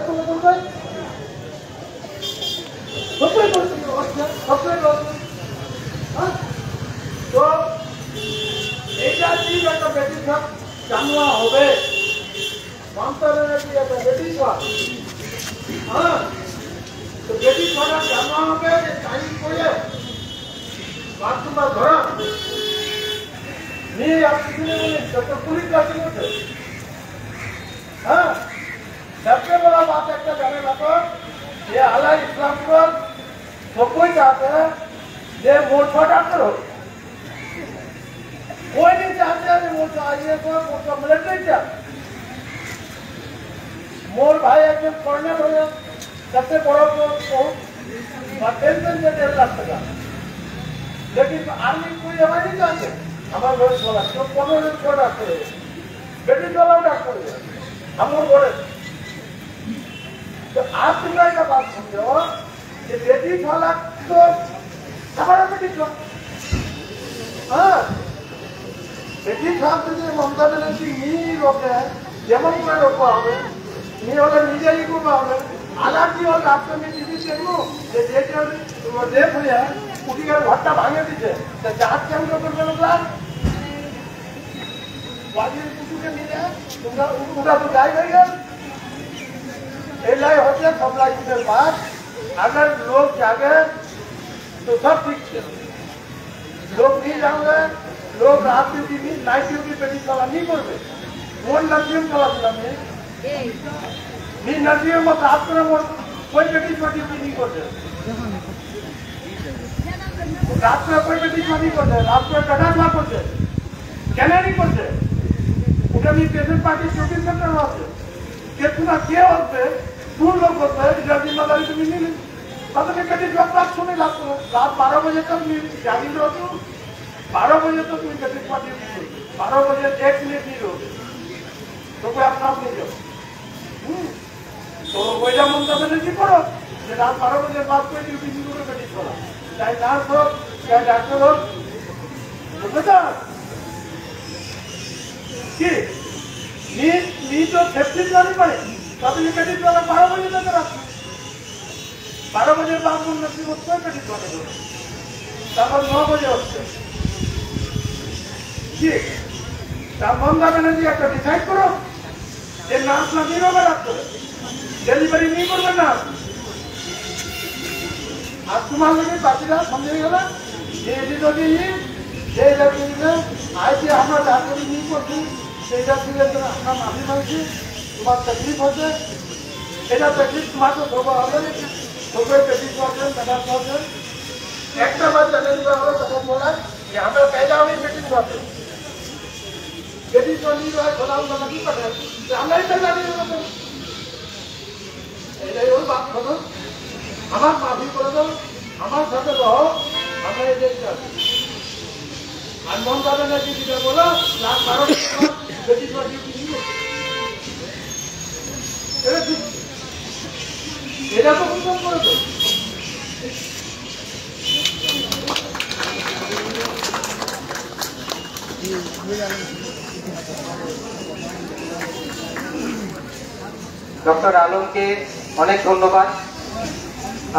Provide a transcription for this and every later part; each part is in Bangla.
তুলে তুলবে সবটাই করছে সবটাই করছে। তো এইটা কি একটা বেটি সব জানোয়া হবে মমতাদের কি একটা বেটি সব তো বেটি সব জানোয়া হবে যে টাইম করে বাথরুমে ধরা নিয়ে আপনি বলে ডক্টর পুলিশ কাছে বলছে सबसे बड़ा बात एक जाने लगा ये आला इस्लाम को तो कोई चाहते हैं ये वोट छोटा करो कोई नहीं चाहते हैं वोट आइए तो वोट मिले नहीं चाहते मोर भाई एकदम कर्नल हो गया सबसे बड़ा टेंशन 1.5 लाख टका लेकिन आर्मी कोई हमारे नहीं चाहते हमारे लोग छोड़ा तो 15 दिन छोड़ा बेटी चलाओ डॉक्टर हम लोग बोले तो आप तुम्हारा का बात समझो कि बेटी वाला तो हमारा बेटी छो बेटी छाप से ममता बनर्जी नहीं रोके हैं जेमन को रोका होगा नहीं होगा निजे ही को होगा आला की और आपको में दीदी देखो ये देख वो देख लिया उठी कर भट्टा भांगे दीजिए तो जात के हम लोग कर लोग वाजी कुछ के मिले तुमरा उनका तो जाएगा यार एलाई होते सब लाइफ के बाद अगर लोग जागे तो सब ठीक है लोग नहीं जाओगे लोग रात ड्यूटी भी नाइट ड्यूटी पे चला नहीं करते वो नर्सिंग चला नहीं नर्सिंग में रात को कोई बेटी ड्यूटी नहीं करते रात में कोई बेटी नहीं करते रात में कटा ना करते क्या नहीं करते उधर भी पेशेंट पार्टी शूटिंग सेंटर होते कितना क्या होते दूर लोग होते हैं इधर जिम्मेदारी तो नहीं पता नहीं कभी जब रात सोने लगते रात 12 बजे तक जागी रहो 12 बजे तक तुम कभी पार्टी 12 बजे 1 मिनट नहीं रहोगे तो कोई आप नाम नहीं जाओ तो वही जब ममता बनर्जी करो रात 12 बजे बाद कोई ड्यूटी नहीं करो कभी छोड़ा चाहे नर्स हो चाहे डॉक्टर हो तो बता कि नी तो सेफ्टी जानी पड़े कभी कभी वाला 12 बजे तक रखो 12 बजे बाद में नर्सिंग होते हैं कभी वाले तब 9 बजे होते ठीक तब ममता बनर्जी একটা ডিসাইড করো যে নার্স না দিয়ে হবে ডাক্তার ডেলিভারি नहीं করবে না আর তোমার লোকে বাকিরা সমঝে গেল যে এটি যদি যে লাগবে আজকে আমরা ডাক্তারি नहीं করছি সেইটা থেকে আমরা মাফি মাগছি তোমার तकलीफ होते এটা तकलीफ তোমাকে ধোবা হবে ধোবে পেটি করছেন দাদা করছেন একটা বার জানেন আমরা কথা বলা যে আমরা पैदा हुई पेटी করতে पेटी চলি হয় খোলা আমরা কি করে আমরা এটা জানি না এটাই ওই বাপ বলো আমার মাফি করে দাও আমার সাথে রহো আমরা এটাই চাই আর মন যাবে না কি বলো রাত 12 बेटी को ड्यूटी नहीं होती एरा तो कुछ कम कर दो ডক্টর আলমকে অনেক ধন্যবাদ।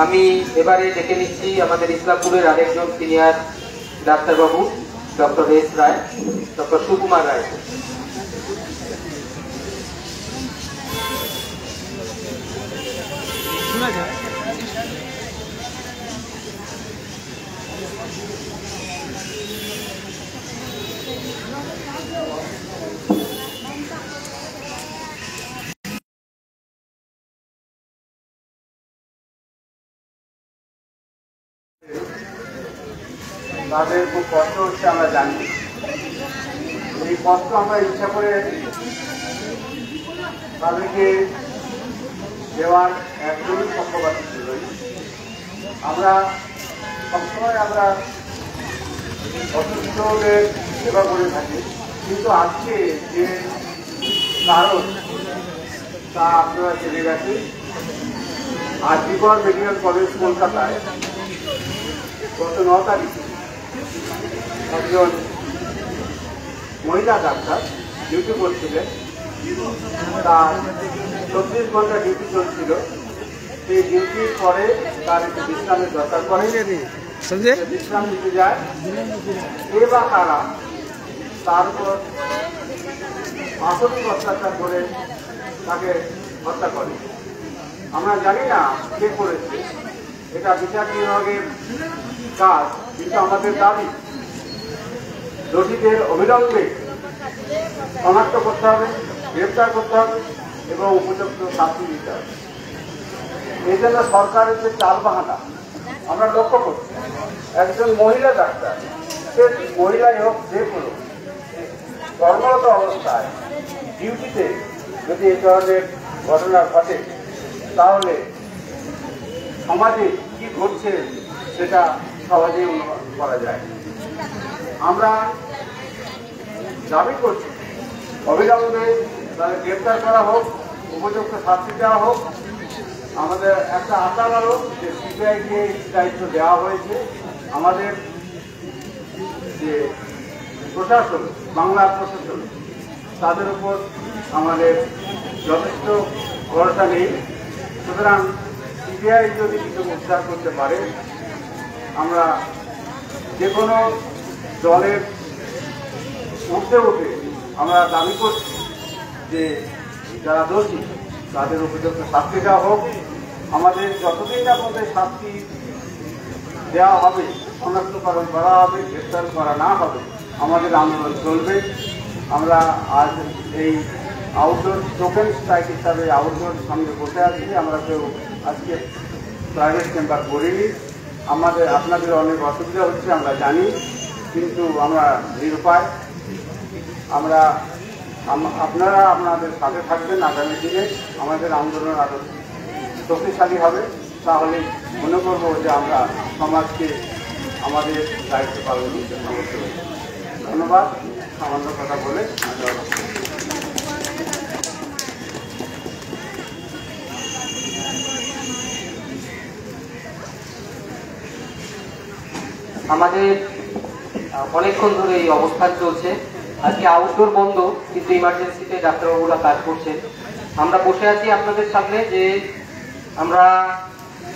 আমি এবারে ডেকে নিচ্ছি আমাদের ইসলামপুরের আরেকজন সিনিয়র ডাক্তারবাবু ডক্টর এস রায়, ডক্টর সুকুমার রায়। তাদের খুব কষ্ট হচ্ছে আমরা জানি। এই কষ্ট আমরা ইচ্ছা করে তাদেরকে দেওয়ার একদমই পক্ষপাতী ছিল। আমরা সবসময় আমরা অসুস্থদের সেবা করে থাকি, কিন্তু আজকে যে কারণ তা আপনারা জেনে গেছেন। আরজিকর মেডিকেল কলেজ কলকাতায় গত 9 তারিখে একজন মহিলা ডাক্তার ডিউটি করছিলেন, তার 36 ঘন্টা ডিউটি চলছিল। সেই ডিউটির পরে তার একটু বিশ্রামের দরকার পড়ে, বিশ্রাম নিতে যায়। এ বা কারা তার উপর মানসিক অত্যাচার করে তাকে হত্যা করে। আমরা জানি না কে করেছে, এটা বিচার বিভাগের কাজ, কিন্তু আমাদের দাবি দোষীদের অবিলম্বে শনাক্ত করতে হবে, গ্রেপ্তার করতে হবে এবং উপযুক্ত শাস্তি দিতে হবে। এই জন্য সরকারের যে চালবাহানা আমরা লক্ষ্য করছি। একজন মহিলা ডাক্তার, সে মহিলাই হোক যে কোনো, কর্মরত অবস্থায় ডিউটিতে যদি এই ধরনের ঘটনা ঘটে তাহলে সমাজে কি ঘটছে সেটা সহজেই অনুমান করা যায়। আমরা দাবি করছি অবিলম্বে তাদের গ্রেপ্তার করা হোক, উপযুক্ত শাস্তি দেওয়া হোক। আমাদের একটা আশা ভালো যে সিবিআইকে দায়িত্ব দেওয়া হয়েছে। আমাদের যে প্রশাসন, বাংলার প্রশাসন, তাদের উপর আমাদের যথেষ্ট ভরসা নেই। সুতরাং সিবিআই যদি কিছু উদ্ধার করতে পারে, আমরা যে কোনো দলের উঠতে উঠে আমরা দাবি করছি যে যারা দোষী তাদের উপযুক্ত শাস্তি দেওয়া হোক। আমাদের যতদিন না পর্যন্ত শাস্তি দেওয়া হবে, শনাক্তকরণ করা হবে, গ্রেপ্তার করা না হবে, আমাদের আন্দোলন চলবে। আমরা আজ এই আউটডোর টোকেন স্ট্রাইক হিসাবে আউটডোর সামনে বসে আছি। আমরা কেউ আজকে প্রাইভেট চেম্বার করিনি। আপনাদের অনেক অসুবিধা হচ্ছে আমরা জানি, কিন্তু আমরা নিরুপায়। আপনারা আপনাদের সাথে থাকবেন। আগামী দিনে আমাদের আন্দোলন আরো শক্তিশালী হবে। তাহলে মনে করবো যে আমরা সমাজকে আমাদের দায়িত্ব পালন করতে সমর্থ হয়েছি। ধন্যবাদ। সামান্য কথা বলে আমাদের অনেকক্ষণ ধরে এই অবস্থান চলছে। আজকে আউটডোর বন্ধ, কিন্তু ইমার্জেন্সিতে ডাক্তারবাবুরা কাজ করছেন। আমরা বসে আছি আপনাদের সামনে যে আমরা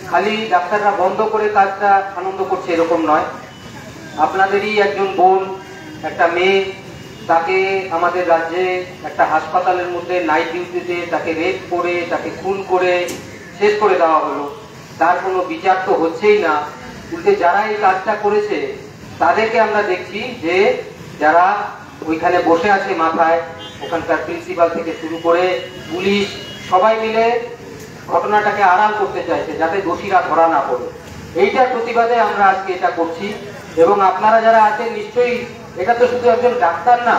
খালি ডাক্তাররা বন্ধ করে কাজটা আনন্দ করছে এরকম নয়। আপনাদেরই একজন বোন, একটা মেয়ে, তাকে আমাদের রাজ্যে একটা হাসপাতালের মধ্যে নাইট ডিউটিতে তাকে রেপ করে, তাকে খুন করে শেষ করে দেওয়া হলো। তার কোনো বিচার তো হচ্ছেই না। উল্টে যারা এই কাজটা করেছে তাদেরকে আমরা দেখছি যে যারা ওইখানে বসে আছে মাথায়, ওখানকার প্রিন্সিপাল থেকে শুরু করে পুলিশ, সবাই মিলে ঘটনাটাকে আড়াল করতে চাইছে যাতে দোষীরা ধরা না পড়ে। এইটার প্রতিবাদে আমরা আজকে এটা করছি। এবং আপনারা যারা আছেন নিশ্চয়ই, এটা তো শুধু একজন ডাক্তার না,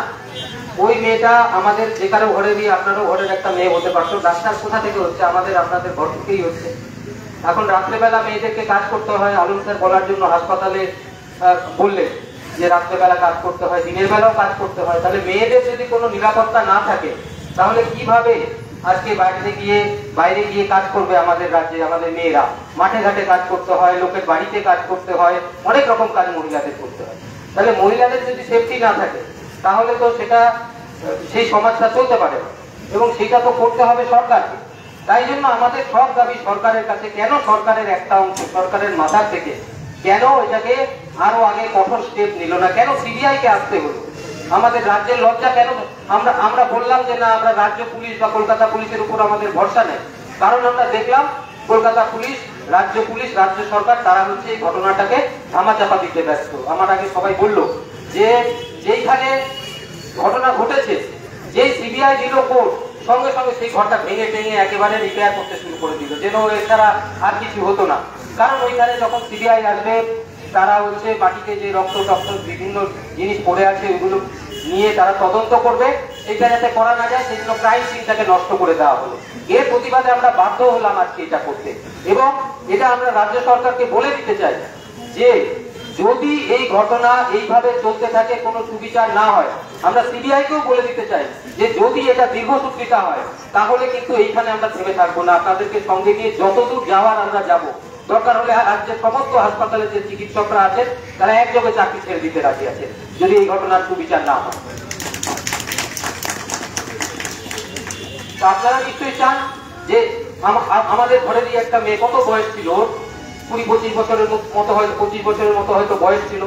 ওই মেয়েটা আমাদের যে কারো ঘরেরই, আপনারও ঘরের একটা মেয়ে হতে পারতো। ডাক্তার কোথা থেকে হচ্ছে? আপনাদের ঘর থেকেই হচ্ছে। এখন রাত্রেবেলা মেয়েদেরকে কাজ করতে হয়, আলম স্যার বলার জন্য হাসপাতালে বললেন যে রাত্রেবেলা কাজ করতে হয়, দিনের বেলাও কাজ করতে হয়। তাহলে মেয়েদের যদি কোনো নিরাপত্তা না থাকে তাহলে কিভাবে আজকে বাইরে গিয়ে কাজ করবে আমাদের রাজ্যে? আমাদের মেয়েরা মাঠে ঘাটে কাজ করতে হয়, লোকের বাড়িতে কাজ করতে হয়, অনেক রকম কাজ মহিলাদের করতে হয়। তাহলে মহিলাদের যদি সেফটি না থাকে তাহলে তো সেই সমাজটা চলতে পারে না, এবং সেটা তো করতে হবে সরকারকে। তাই জন্য আমাদের সব দাবি সরকারের কাছে। কেন সরকারের একটা অংশ, সরকারের মাথার থেকে কেন এটাকে আরো আগে কঠোর স্টেপ নিল না? কেন সিবিআই কে আসতে হলো? আমাদের রাজ্যের লজ্জা কেন? আমরা বললাম যে না, আমরা রাজ্য পুলিশ বা কলকাতা পুলিশের উপর আমাদের ভরসা নেই। কারণ আমরা দেখলাম কলকাতা পুলিশ, রাজ্য পুলিশ, রাজ্য সরকার, তারা হচ্ছে এই ঘটনাটাকে ধামাচাপা দিতে ব্যস্ত। আমার আগে সবাই বললো যে যেইখানে ঘটনা ঘটেছে, যেই সিবিআই দিল কোর্ট, সঙ্গে সঙ্গে সেই ঘরটা ভেঙে টেঙে একেবারে রিপেয়ার করতে শুরু করে দিল, যেন এছাড়া আর কিছু হতো না। কারণ ওইখানে যখন সিবিআই আসবে, তারা হচ্ছে মাটিতে যে রক্ত বিভিন্ন জিনিস পড়ে আছে ওইগুলো নিয়ে তারা তদন্ত করবে। সেটা যাতে করা না যায় সেজন্য ক্রাইম সিনটাকে নষ্ট করে দেওয়া হলো। এর প্রতিবাদে আমরা বাধ্য হলাম আজকে এটা করতে। এবং এটা আমরা রাজ্য সরকারকে বলে দিতে চাই যে যদি এই ঘটনা এইভাবে চলতে থাকে, কোনো সুবিচার না হয়, আমরা সিবিআইকেও বলে দিতে চাই যে যদি এটা দীর্ঘসূত্রিতা হয় তাহলে কিন্তু এইখানে আমরা থেমে থাকবো না। আপনাদেরকে সঙ্গে নিয়ে যতদূর যাওয়ার আমরা যাব। দরকার হলে রাজ্যের সমস্ত হাসপাতালে যে চিকিৎসকরা আছেন তারা একযোগে চাকরি ছেড়ে দিতে রাজি আছে যদি এই ঘটনার সুবিচার না হয়। আপনারা নিশ্চয়ই চান যে আমাদের ঘরেরই একটা মেয়ে, কত বয়স ছিল ওর, 20-25 বছরের মতো, হয়তো 25 বছরের মতো হয়তো বয়স ছিল,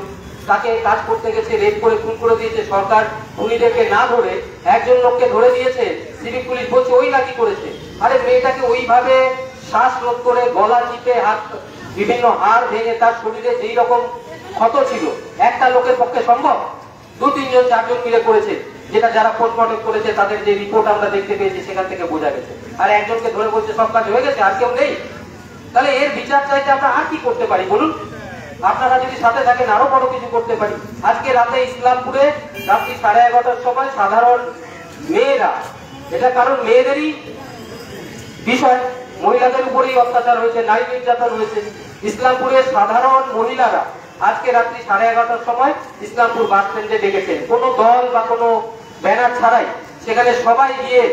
তাকে কাজ করতে গেছে, রেপ করে খুন করে দিয়েছে সরকার। খুনিদেরকে না ধরে একজন লোককে ধরে দিয়েছে, সিভিক পুলিশ বলছে ওই নাকি করেছে। আরে মেয়েটাকে ওইভাবে শ্বাস রোধ করে, গলা চিপে, হাত বিভিন্ন হাড় ভেঙে, তার শরীরে যেই রকম ক্ষত ছিল, একটা লোকের পক্ষে সম্ভব? 2-3 জন 4 জন মিলে করেছে, যেটা যারা পোস্টমর্টম করেছে তাদের যে রিপোর্ট আমরা দেখতে পেয়েছি সেখান থেকে বোঝা গেছে। আর একজনকে ধরে বলছে সব কাজ হয়ে গেছে, আর কেউ নেই। তাহলে এর বিচার চাইতে আমরা আর কি করতে পারি বলুন? আপনারা যদি সাথে থাকেন আরো বড় কিছু করতে পারি। আজকে রাতে ইসলামপুরে রাত্রি 11:30টার সময় সাধারণ মেয়েরা, এটা কারণ মেয়েদেরই বিষয়, মহিলাদের উপরেই অত্যাচার হয়েছে, নারী নির্যাতন হয়েছে। ইসলামপুরের সাধারণ মহিলারা আজকে রাত্রি 11:30টার সময় ইসলামপুর বাস স্ট্যান্ডে ডেকেছেন, কোনো দল বা কোনো ব্যানার ছাড়াই। সেখানে সবাই গিয়ে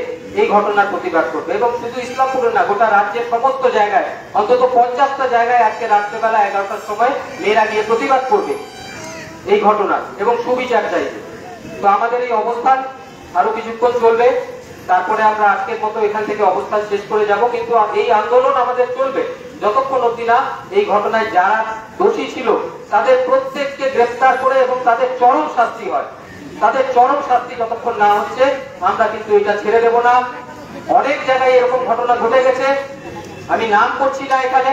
এই ঘটনার প্রতিবাদ করবে, এবং শুধু ইসলামপুরে না, গোটা রাজ্যের সমস্ত জায়গায়, অন্তত 50টা জায়গায় আজকে রাত্রেবেলা 11টার সময় মেয়েরা গিয়ে প্রতিবাদ করবে এই ঘটনার, এবং সুবিচার চাইবে। তো আমাদের এই অবস্থান আরো কিছুক্ষণ চলবে, তারপরে আমরা আজকের মতো এখান থেকে অবস্থান শেষ করে যাব। কিন্তু এই আন্দোলন আমাদের চলবে যতক্ষণ অবধি না এই ঘটনায় যারা দোষী ছিল তাদের প্রত্যেককে গ্রেফতার করে এবং তাদের চরম শাস্তি হয়। তাদের চরম শাস্তি যতক্ষণ না হচ্ছে আমরা কিন্তু এটা ছেড়ে দেব না। অনেক জায়গায় এরকম ঘটনা ঘটে গেছে, আমি নাম করছি না এখানে,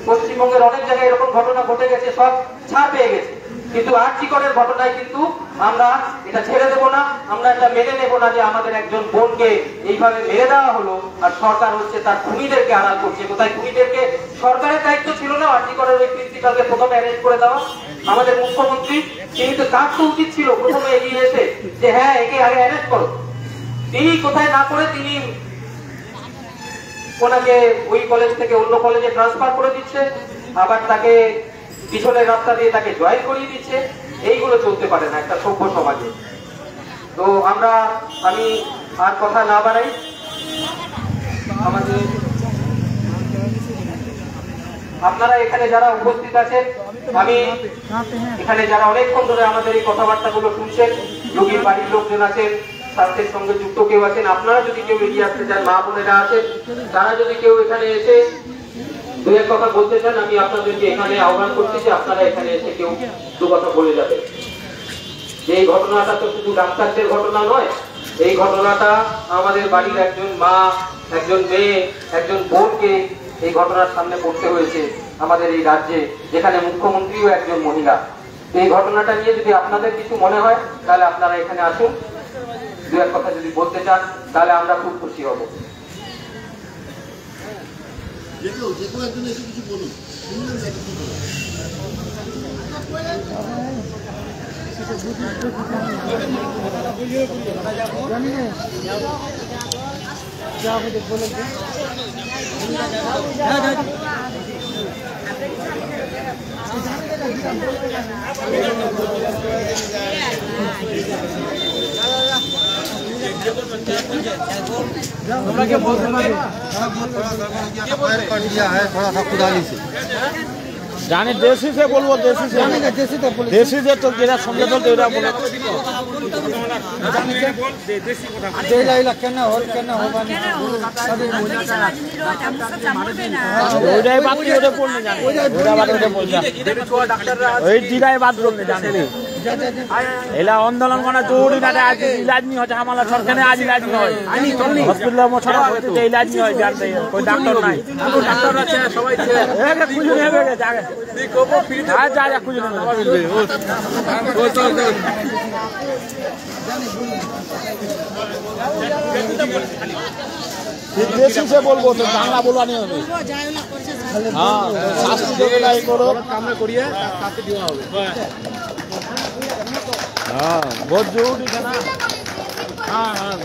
পশ্চিমবঙ্গের অনেক জায়গায় এরকম ঘটনা ঘটে গেছে, সব ছাড় পেয়ে গেছে। কিন্তু আর্জিকরের ঘটনায় কিন্তু আমরা এটা ছেড়ে দেব না, আমরা এটা মেনে নেব না যে আমাদের একজন বোনকে এইভাবে মেরে দেওয়া হলো আর সরকার হচ্ছে তার খুনিদেরকে আড়াল করছে। কোথায় খুনিদেরকে? সরকারের দায়িত্ব ছিল না আর্জিকরের ওই প্রিন্সিপালকে প্রথমে অ্যারেস্ট করে দেওয়া? আমাদের মুখ্যমন্ত্রী, তিনি তো, তার তো উচিত ছিল প্রথমে এগিয়ে এসে যে হ্যাঁ একে আগে অ্যারেস্ট করো। তিনি কোথায় না করে তিনি ওনাকে ওই কলেজ থেকে অন্য কলেজে ট্রান্সফার করে দিচ্ছে, আবার তাকে পিছনের রাস্তা দিয়ে তাকে জয়েন করিয়ে দিচ্ছে। এইগুলো চলতে পারে না একটা সভ্য সমাজে। তো আমি আর কথা না বাড়াই, আমাদের আপনারা এখানে যারা উপস্থিত আছেন, আমি এখানে যারা অনেকক্ষণ ধরে আমাদের এই কথাবার্তাগুলো শুনছেন, রোগীর বাড়ির লোকজন আছেন, স্বাস্থ্যের সঙ্গে যুক্ত কেউ আছেন, আপনারা যদি কেউ এগিয়ে আসতে চান, মা বোনেরা আছেন, তারা যদি কেউ এখানে এসে দু এক কথা বলতে চান, আমি আপনাদেরকে এখানে আহ্বান করছি যে আপনারা এখানে এসে কেউ দু কথা বলে যাবেন। যে এই ঘটনাটা তো শুধু ডাক্তারদের ঘটনা নয়, এই ঘটনাটা আমাদের বাড়ির একজন মা, একজন মেয়ে, একজন বোনকে এই ঘটনার সামনে পড়তে হয়েছে আমাদের এই রাজ্যে, যেখানে মুখ্যমন্ত্রীও একজন মহিলা। এই ঘটনাটা নিয়ে যদি আপনাদের কিছু মনে হয় তাহলে আপনারা এখানে আসুন, দু এক কথা যদি বলতে চান তাহলে আমরা খুব খুশি হব। জানি দেশি সে বলবো, দেশি সে তো যেটা সঙ্গে চলতে ওরা বলে ওইটাই বাদ ওটা পড়লে জানি, ওটা বাদ ওটা বলছে ওই দিদাই বাদ করলে জানি। এলা আন্দোলন মানে জরুরি না, আজ ইলাজ নি হচ্ছে আমালা সরকারে, আজ ইলাজ নি হয় হসপিটাল মোছড়া হচ্ছে, ইলাজ নি হয় জানতে কোই ডাক্তার নাই, ডাক্তার আছে সবাই ছেলে একে খুঁজে নেবে গেছে আগে আজ যা যা খুঁজে নেবে। দেশি সে বলবো তো বাংলা বলবা নিয়ে হবে। হ্যাঁ শাস্তি যেগুলো এই করো কামে করিয়ে শাস্তি দেওয়া হবে। হ্যাঁ বহুত জরুরি না। হ্যাঁ হ্যাঁ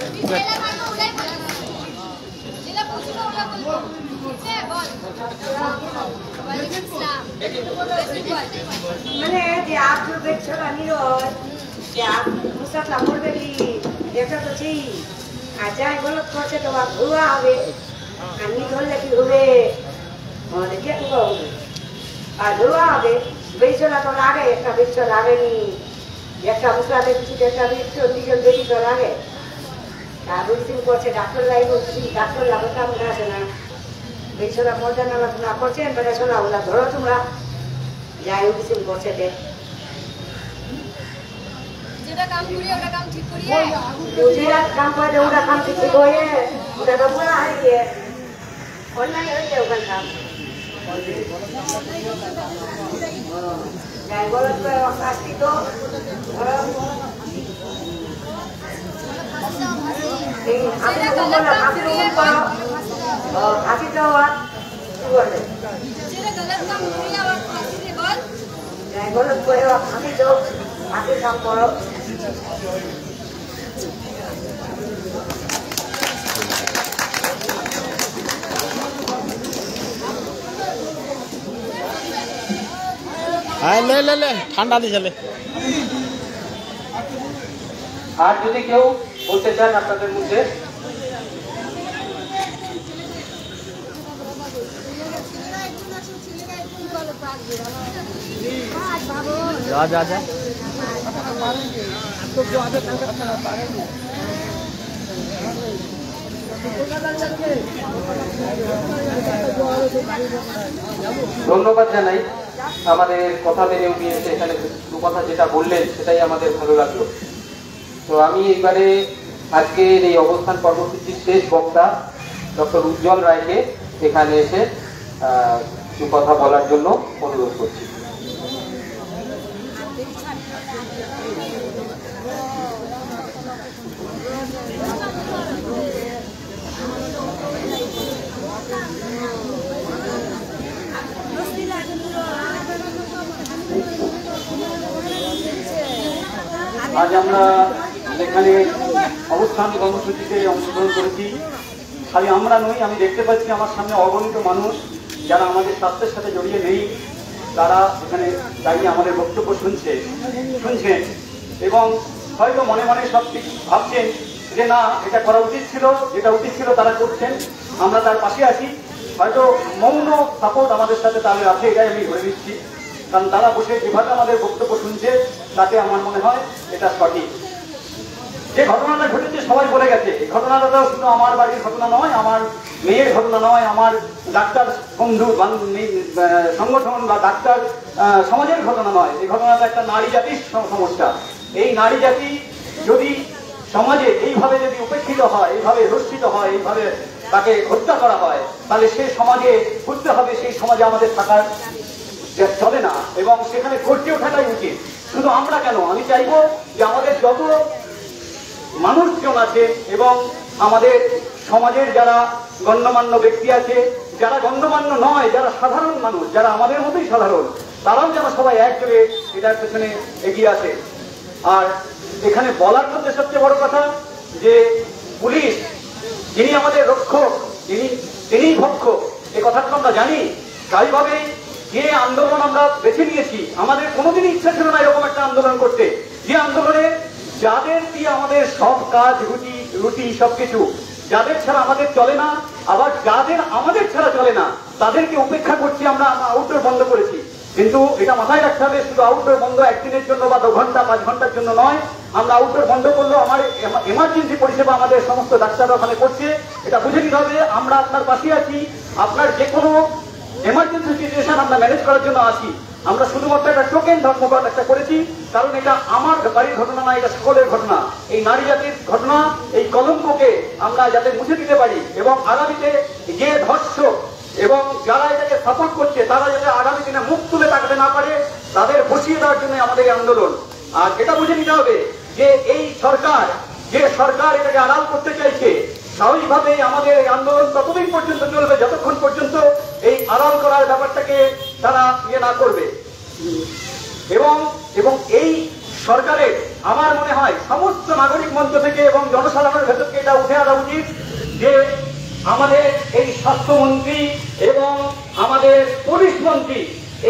মানে যে आप जो बेचो रानी रोज যে आप मुसा कामड़ बेली देखा तो छी আজা গলত করছে তো বাপ হুয়া হবে আমি ধরলে কি হবে মানে কি হবে আর হুয়া হবে বেচনা তো লাগে একটা বেচনা লাগেনি একটা মুসা দেখছি একটা বেচো দুজন বেশি তো লাগে রুটিন করছে ডাক্তার যাই বলছি ডাক্তার লাগে কাম আসে না বেশরা মজা না করছেন বেড়াশোনা ওগুলা ধরো তোমরা যাই রুটিন করছে যেটা কাম করি ওটা কাম ঠিক করি যেটা কাম করে ওটা কাম ঠিক করে ওটা তো বলা হয় যে অনলাইন হয়ে ওখান কাম যাই বলো তো শাস্তি তো আপনি তো বলো আপনি করো আপনি তো কি বলে যেটা গলত কাম করি আবার ফাঁসি দে বল যাই বলো করে আপনি তো আপনি কাম করো হ্যাঁ লে ঠান্ডা দিয়ে চলে আর যদি কেউ বলতে চান আপনাদের মধ্যে যা ধন্যবাদ জানাই আমাদের কথা মেনে উনি এসে এখানে দু কথা যেটা বললেন সেটাই আমাদের ভালো লাগলো। তো আমি এবারে আজকের এই অবস্থান কর্মসূচির শেষ বক্তা ডক্টর উজ্জ্বল রায়কে এখানে এসে দু কথা বলার জন্য অনুরোধ করছি। আজ আমরা এখানে অবস্থান কর্মসূচিতে অংশগ্রহণ করেছি। খালি আমরা নই, আমি দেখতে পাচ্ছি আমার সামনে অগণিত মানুষ যারা আমাদের স্বাস্থ্যের সাথে জড়িয়ে নেই, তারা এখানে দাঁড়িয়ে আমাদের বক্তব্য শুনছেন এবং হয়তো মনে মনে সব ভাবছেন যে না এটা করা উচিত ছিল, যেটা উচিত ছিল তারা করছেন, আমরা তার পাশে আছি। হয়তো মৌন সাপোর্ট আমাদের সাথে তাহলে আছে, এটাই আমি ধরে নিচ্ছি, কারণ তারা বসে যেভাবে আমাদের বক্তব্য শুনছে তাতে আমার মনে হয় এটা সঠিক। যে ঘটনাটা ঘটেছে সবাই বলে গেছে, এই ঘটনাটা তো শুধু আমার বাড়ির ঘটনা নয়, আমার মেয়ের ঘটনা নয়, আমার ডাক্তার বন্ধু সংগঠন বা ডাক্তার সমাজের ঘটনা নয়, এই ঘটনাটা একটা নারী জাতির সমস্যা। এই নারী জাতি যদি সমাজে এইভাবে যদি উপেক্ষিত হয়, এইভাবে রক্ষিত হয়, এইভাবে তাকে হত্যা করা হয়, তাহলে সে সমাজে বুঝতে হবে সেই সমাজে আমাদের থাকার চলে না এবং সেখানে গড়ে ওঠাটাই উচিত। শুধু আমরা কেন, আমি চাইবো যে আমাদের যত মানুষজন আছে এবং আমাদের সমাজের যারা গণ্যমান্য ব্যক্তি আছে, যারা গণ্যমান্য নয়, যারা সাধারণ মানুষ, যারা আমাদের মতোই সাধারণ, তারাও যেন সবাই একযোগে এটার পেছনে এগিয়ে আসে। আর এখানে বলার মধ্যে সবচেয়ে বড় কথা যে পুলিশ যিনি আমাদের রক্ষক, তিনি ভক্ষক, এ কথাটা আমরা জানি। স্বাভাবিকভাবেই যে আন্দোলন আমরা বেছে নিয়েছি, আমাদের কোনোদিনই ইচ্ছা ছিল না এরকম একটা আন্দোলন করতে, যে আন্দোলনে যাদের দিয়ে আমাদের সব কাজ রুটি সবকিছু, যাদের ছাড়া আমাদের চলে না, আবার যাদের আমাদের ছাড়া চলে না তাদেরকে উপেক্ষা করছি। আমরা আউটডোর বন্ধ করেছি, কিন্তু এটা মাথায় রাখতে হবে শুধু আউটডোর বন্ধ একদিনের জন্য বা 2 ঘন্টা 5 ঘন্টার জন্য নয়। আমরা আউটডোর বন্ধ করলেও আমার এমার্জেন্সি পরিষেবা আমাদের সমস্ত ডাক্তাররা ওখানে করছে, এটা বুঝে নিতে হবে। আমরা আপনার পাশে আছি, আপনার যে কোনো এমার্জেন্সি সিচুয়েশন আমরা ম্যানেজ করার জন্য আছি। আমরা শুধুমাত্র একটা টোকেন ধর্মঘট একটা করেছি, কারণ এটা আমার বাড়ির ঘটনা না, এটা সকলের ঘটনা। এই নারী জাতির ঘটনা, এই কলঙ্ককে আমরা যাতে মুছে দিতে পারি এবং আগামীতে যে ধর্ষক এবং যারা এটাকে সাপোর্ট করছে তারা যাতে আগামী দিনে মুখ তুলে তাকাতে না পারে, তাদের বসিয়ে দেওয়ার জন্য আমাদের এই আন্দোলন। আর এটা বুঝে নিতে হবে যে এই সরকার, যে সরকার এটাকে আড়াল করতে চাইছে, স্বাভাবিকভাবে আমাদের এই আন্দোলন ততদিন পর্যন্ত চলবে যতক্ষণ পর্যন্ত এই আড়াল করার ব্যাপারটাকে তারা না করবে। এবং এই সরকারের আমার মনে হয় সমস্ত নাগরিক মঞ্চ থেকে এবং জনসাধারণের ভেতর থেকে এটা উঠে আসা উচিত যে আমাদের এই স্বাস্থ্যমন্ত্রী এবং আমাদের পুলিশ মন্ত্রী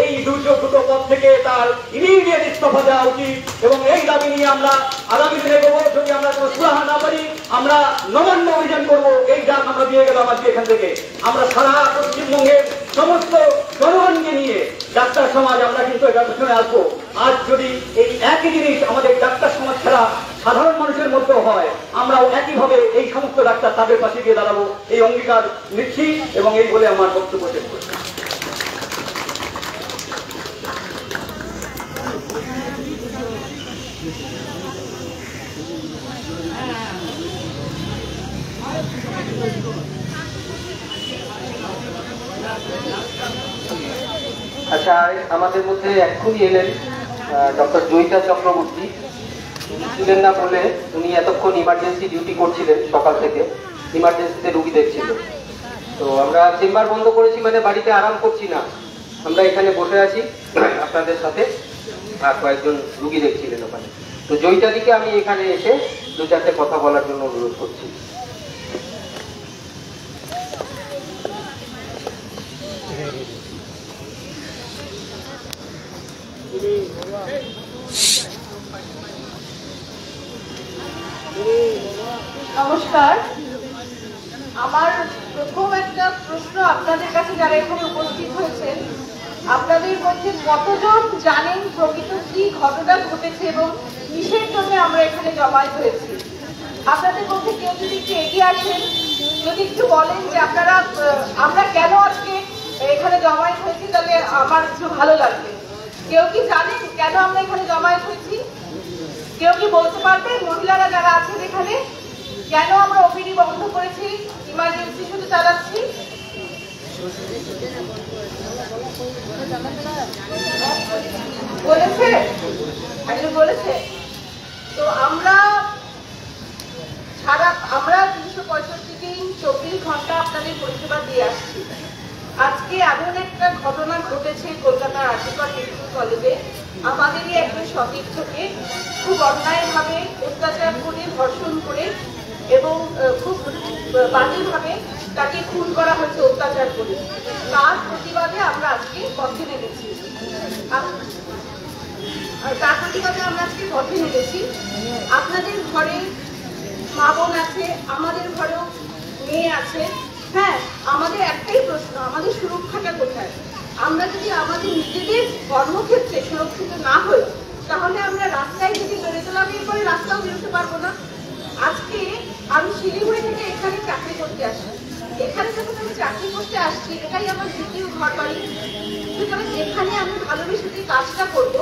এই দুটো পদ থেকে তার ইমিডিয়েট ইস্তফা দেওয়া উচিত। এবং এই দাবি নিয়ে আমরা আগামী দিনে যদি আমরা কোনো সুরাহা না পারি, আমরা নবান্ন অভিযান করবো। এই ডাক আমরা দিয়ে গেলাম আজকে এখান থেকে। আমরা সারা পশ্চিমবঙ্গের সমস্ত জনগণকে নিয়ে ডাক্তার সমাজ আমরা কিন্তু এটার পেছনে আসবো। আজ যদি এই একই জিনিস আমাদের ডাক্তার সমাজ ছাড়া সাধারণ মানুষের মধ্যেও হয়, আমরাও একইভাবে এই সমস্ত ডাক্তার তাদের পাশে গিয়ে দাঁড়াবো, এই অঙ্গীকার নিচ্ছি এবং এই বলে আমার বক্তব্য শেষ করছি। আচ্ছা, আমাদের মধ্যে এক্ষুনি এলেন ডক্টর জয়িতা চক্রবর্তী। উনি ছিলেন না বলে উনি এতক্ষণ ইমার্জেন্সি ডিউটি করছিলেন, সকাল থেকে ইমার্জেন্সিতে রুগী দেখছিলেন। তো আমরা চেম্বার বন্ধ করেছি মানে বাড়িতে আরাম করছি না, আমরা এখানে বসে আছি আপনাদের সাথে, আর কয়েকজন রুগী দেখছিলেন ওখানে। তো জয়িতাদিকে আমি এখানে এসে দু চারটে কথা বলার জন্য অনুরোধ করছি। নমস্কার। আমার প্রথম একটা প্রশ্ন আপনাদের কাছে, যারা এখানে উপস্থিত হয়েছেন, আপনাদের মধ্যে কতজন জানেন প্রকৃত কি ঘটনা ঘটেছে এবং কিসের জন্য আমরা এখানে জমায়েত হয়েছি? আপনাদের মধ্যে কেউ যদি একটু এগিয়ে আসেন, যদি একটু বলেন যে আপনারা আমরা কেন আজকে এখানে জমায়েত হয়েছি, তাহলে আমার একটু ভালো লাগবে। কেউ কি জানেন কেন আমরা এখানে জমায়েত হয়েছি? কেউ কি বলতে পারবেন? মহিলারা যারা আছেন এখানে, কেন আমরা ওপিডি বন্ধ করেছি, ইমার্জেন্সি শুধু চালাচ্ছি? বলেছে? একজন বলেছে? তো আমরা 365 দিন 24 ঘন্টা আপনাদের পরিষেবা দিয়ে আসছি। আজকে এমন একটা ঘটনা ঘটেছে কলকাতার আর্জিকর মেডিকেল কলেজে, আমাদেরই একজন সতীর্থকে খুব অন্যায়ভাবে অত্যাচার করে, ধর্ষণ করে এবং খুব বাজেভাবে তাকে খুন করা হয়েছে, অত্যাচার করে। তার প্রতিবাদে আমরা আজকে পথে নেমেছি। আপনাদের ঘরে মা বোন আছে, আমাদের ঘরেও মেয়ে আছে। হ্যাঁ, আমাদের একটাই প্রশ্ন, আমাদের সুরক্ষাটা কোথায়? আমরা যদি আমাদের নিজেদের কর্মক্ষেত্রে সুরক্ষিত না হই, তাহলে আমরা রাস্তায় যদি বেরোতে এরপরে রাস্তাও বেরোতে পারবো না। আজকে আমি শিলিগুড়ি থেকে এখানে চাকরি করতে আসি। এখানে যখন আমি চাকরি করতে আসছি, এটাই আমার দ্বিতীয় ঘর বাড়ি। সুতরাং এখানে আমি ভালোবেসে যে কাজটা করবো,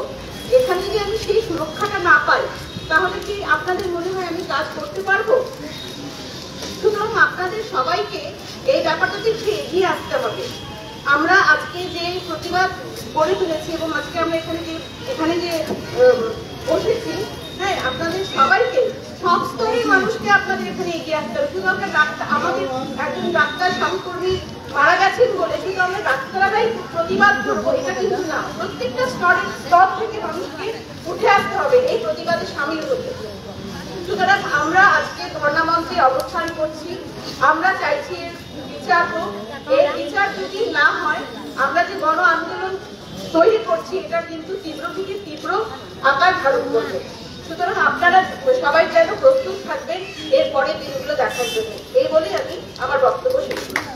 এখানে যদি আমি সেই সুরক্ষাটা না পাই, তাহলে কি আপনাদের মনে হয় আমি কাজ করতে পারবো? সুতরাং আপনাদের সবাইকে এই ব্যাপারটাতে একটু এগিয়ে আসতে হবে। আমরা আজকে যে প্রতিবাদ গড়ে তুলেছি এবং আজকে আমরা এখানে যে বসেছি, হ্যাঁ, আপনাদের সবাইকে, সব স্তরের মানুষকে আপনাদের এখানে এগিয়ে আসতে হবে। শুধু আমরা আমাদের একজন ডাক্তার সহকর্মী মারা গেছেন বলে শুধু আমরা ডাক্তাররাই প্রতিবাদ করবো, এটা কিন্তু না। প্রত্যেকটা স্তর থেকে মানুষকে উঠে আসতে হবে, এই প্রতিবাদে সামিল হতে। সুতরাং আমরা আজকে ধর্ণা মঞ্চে অবস্থান করছি। আমরা চাইছি এর বিচার হোক। এর বিচার যদি না হয়, আমরা যে গণ আন্দোলন তৈরি করছি, এটা কিন্তু তীব্র থেকে তীব্র আকার ধারণ করবে। সুতরাং আপনারা সবাই যেন প্রস্তুত থাকবেন এর পরের দিনগুলো দেখার জন্য। এই বলেই আমি আমার বক্তব্য শেষ করছি।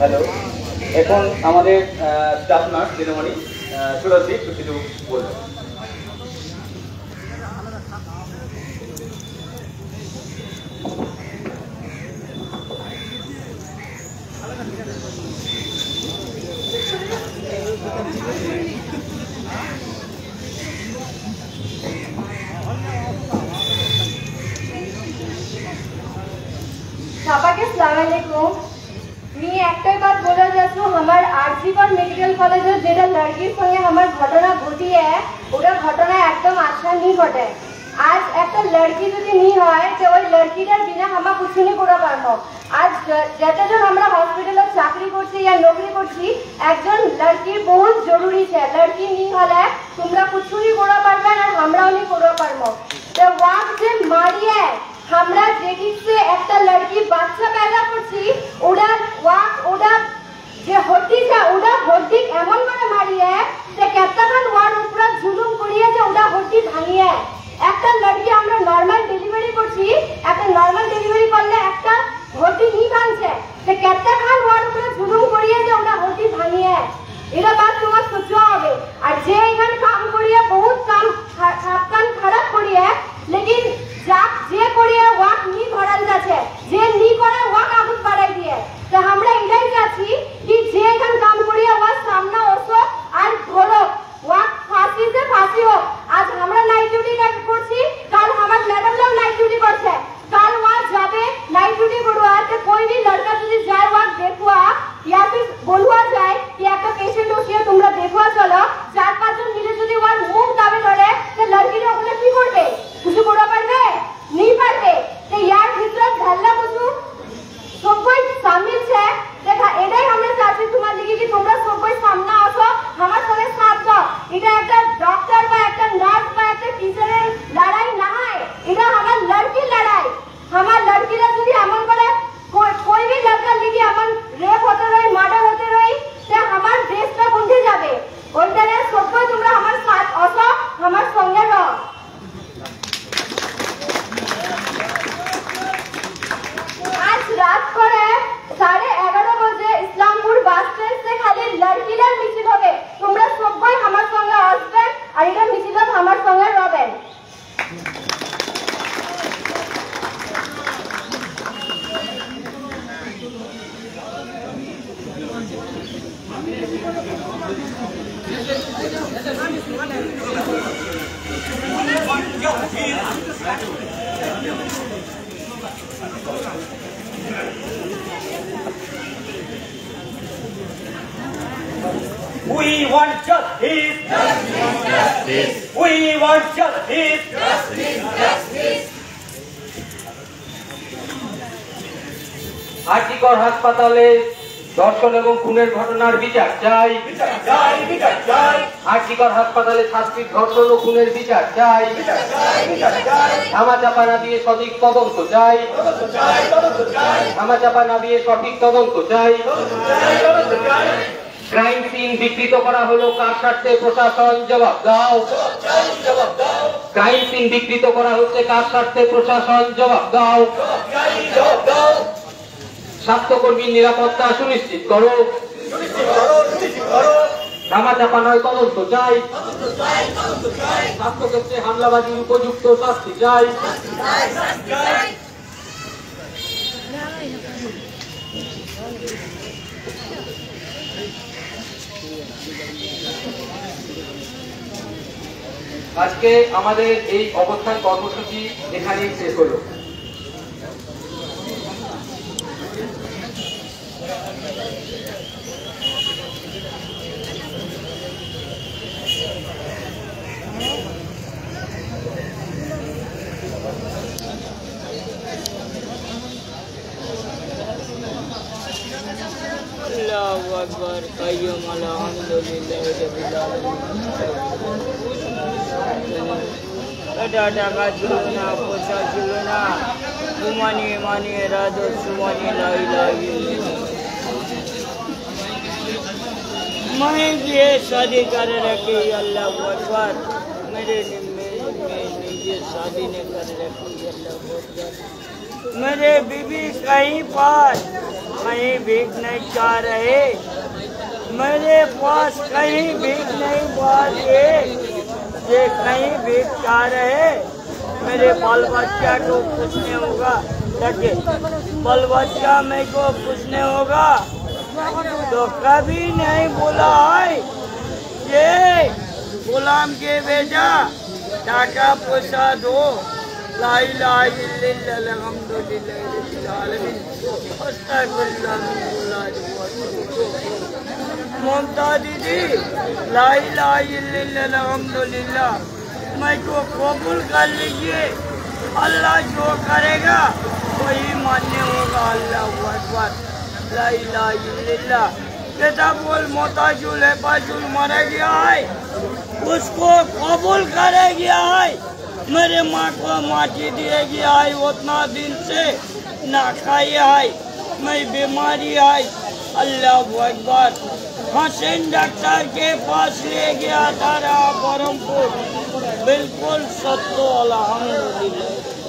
হ্যালো, এখন আমাদের স্টাফ নার্স দিনমণি সুরজি কিছু বলবেন। सबाके अस्सलामुअलैकुम। मैं एकटाई बात बोला जाच्छू हमार आरजीकर मेडिकल कॉलेजे जेटा लड़कीर संगे हमार घटना घटिए ओटा घटना एकदम अच्छा नहीं घटे। आज एक लड़की যদি नहीं হয় তো ওই লড়কিটার বিনা আমরা কিছু नहीं করা পারবো। आज যতজন আমরা হসপিটালে চাকরি করছি या নকরি করছি একজন লড়কির বহুত জরুরি আছে। লড়কি नहीं হলে তোমরা কিছু नहीं করা পারবে না আমরাও नहीं করা পারবো। তো ওয়াক যে মারিয়ে আমরা যেদিকে একটা লড়কি বাচ্চা पैदा করছি ওটা ওয়াক ওটা যে হটিটা ওটা হটি এমন করে মারিয়ে যে কতক্ষণ ওয়ার উপরে জুলুম করিয়ে যে ওটা হটি ভাঙিয়ে একটা লড়কি আমরা নরমাল ডেলিভারি করছি একটা নরমাল ডেলিভারি করলে একটা হটি নি ভাঙছে যে কতক্ষণ ওয়ার উপরে জুলুম করিয়ে যে ওটা হটি ভাঙিয়ে এটা বাত তোমার সোচা হবে। আর যে এখানে কাম করিয়ে বহুত কাম খারাপ করিয়ে लेकिन जाक जे करिए वाक नी भरल जाछे जे नी करे वाक आगुत बाड़ाई दिए तो हमरा एटाई चाচ্ছি कि जे एखान काम करिए वा सामने ओसो আর ধরো वाक फांसी से फांसी हो। आज हमरा नाइट डिউটি করছি কাল আমার ম্যাডামরাও নাইট ডিউটি করছে কাল ওয়া যাবে नाइट ডিউটি করবা তো कोई भी लड़का যদি যায় वाक দেখবা या फिर বলवा যায় कि একটা পেশেন্ট হচ্ছে তোমরা দেখবা চলো চার পাঁচজন মিলে যদি ওয়ার মুখ দাবে ধরে তো লড়কিরা ওগুলো কি করবে কিছু করা পারবে नहीं পারবে। তো यार ভিতর ঢাল্লা কিছু সবাই শামিল আছে দেখা এটাই আমরা চাচ্ছি তোমার লিগে কি তোমরা সবাই সামনে আসো আমার সঙ্গে সাথ দাও। এটা একটা ডক্টর বা একটা নার্স বা একটা টিচারের লড়াই না হয় এটা আমার লড়কির লড়াই। আমার লড়কিরা যদি এমন করে कोई भी लड़का लिगे अमन रेप होते रही मर्डर होते रही तो हमार देशটা বন্ধে যাবে। ওইটারে সবাই তোমরা আমার সাথ আসো আমার সঙ্গে রও। आज रात করে 11:30 बजे ইসলামপুর বাস স্ট্যান্ড से খালি লড়কিলার মিছিল হবে তোমরা সবাই আমার সঙ্গে আসবে আর এটা মিছিলত আমার সঙ্গে রবেন। We want justice. Justice. We want justice. Justice. Justice. RG Kar হাসপাতালে ধর্ষণ এবং খুনের ঘটনার বিচার চাই। বিচার চাই, বিচার চাই। আরজিকর হাসপাতালে ছাত্রীর ধর্ষণ ও খুনের বিচার চাই। বিচার চাই, বিচার চাই। ধামাচাপা না দিয়ে সঠিক তদন্ত চাই। তদন্ত চাই, তদন্ত চাই। ধামাচাপা না দিয়ে সঠিক তদন্ত চাই। তদন্ত চাই, তদন্ত চাই। ক্রাইম সিন বিকৃত করা হলো কার স্বার্থে প্রশাসন জবাব দাও। জবাব চাই, জবাব দাও। ক্রাইম সিন বিকৃত করা হচ্ছে কার স্বার্থে প্রশাসন জবাব দাও। জবাব চাই, জবাব দাও। স্বাস্থ্যকর্মীর নিরাপত্তা সুনিশ্চিত করো। সুনিশ্চিত করো, সুনিশ্চিত করো। ধামাচাপা নয় তদন্ত চাই। তদন্ত চাই, তদন্ত চাই। স্বাস্থ্যক্ষেত্রে হামলাবাজির উপযুক্ত শাস্তি চাই। শাস্তি চাই, শাস্তি চাই। আজকে আমাদের এই অবস্থান কর্মসূচি এখানেই শেষ হলো। আল্লাহু আকবার কাইয়ুম আলহামদুলিল্লাহ রাব্বিল আলামিন। এটা টাকা ছিল না পয়সা ছিল না সুমানি মানি রাজ সুমানি লা ইলাহা ইল্লাল্লাহ। मैं ये शादी कर रखी अल्लाह अकबर मेरे निजे शादी ने कर रखी अल्लाह अकबर। मेरे बीबी कहीं पर कहीं भीख नहीं जा रहे मेरे पास कहीं भीख नहीं बाजे ये कहीं भीख जा रहे मेरे बाल बच्चा को कुछ नहीं होगा लगे बल बच्चा मेरे को पूछने होगा तो कभी नहीं बोला है ये गुलाम के बेटा टाका पैसा दो ला इलाहा इल्लल्लाह अल्हम्दुलिल्लाह रब्बिल आलमीन अस्तगफिरुल्लाह ममता दीदी ला इलाहा इल्लल्लाह अल्हम्दुलिल्लाह मैं को कबूल कर लीजिए अल्लाह जो करेगा वही मान्य होगा अल्लाह अकबर ला इलाहा इल्लल्लाह बेटा बोल मोताजुल है बाजुल मरा गया है उसको कबूल करे गया है मेरे माँ को माटी दिए गया है उतना दिन से ना खाई है मैं बीमारी है अल्लाह अकबर हसन डॉक्टर के पास ले गया था बरमपुर बिल्कुल सत्तो अल्हम्दुलिल्लाह